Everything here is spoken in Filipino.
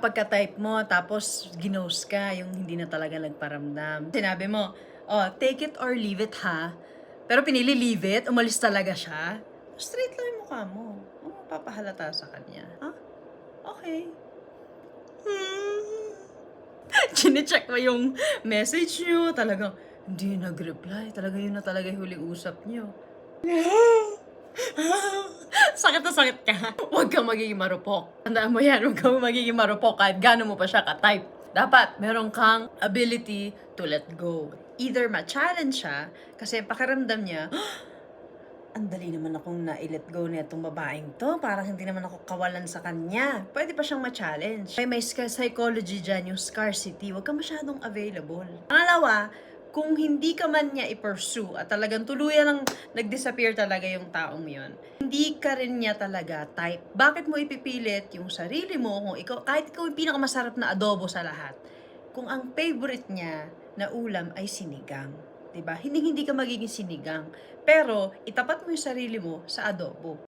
Pagka-type mo, tapos ginost ka, yung hindi na talaga nagparamdam. Sinabi mo, oh, take it or leave it ha. Pero pinili leave it, umalis talaga siya. Straight lang yung mukha mo. Oh, papahalata sa kanya. Ha? Okay. Chine-check mo yung message nyo, talagang hindi nag-reply. Talaga yun na talaga yung huling usap nyo. Sakit na sakit ka. Huwag kang magiging marupok. Tandaan mo yan, huwag kang magiging marupok kahit gano'n mo pa siya ka-type. Dapat meron kang ability to let go. Either ma-challenge siya, kasi pakiramdam niya, ang dali naman akong na-let go na itong babaeng to. Parang hindi naman ako kawalan sa kanya. Pwede pa siyang ma-challenge. May psychology dyan, yung scarcity. Huwag ka masyadong available. Pangalawa, kung hindi ka man niya i-pursue at talagang tuluyan ng nag-disappear talaga yung taong yon, hindi ka rin niya talaga type. Bakit mo ipipilit yung sarili mo kung ikaw, kahit ikaw yung pinakamasarap na adobo sa lahat, kung ang favorite niya na ulam ay sinigang? 'Di ba? Hindi ka magiging sinigang. Pero itapat mo yung sarili mo sa adobo.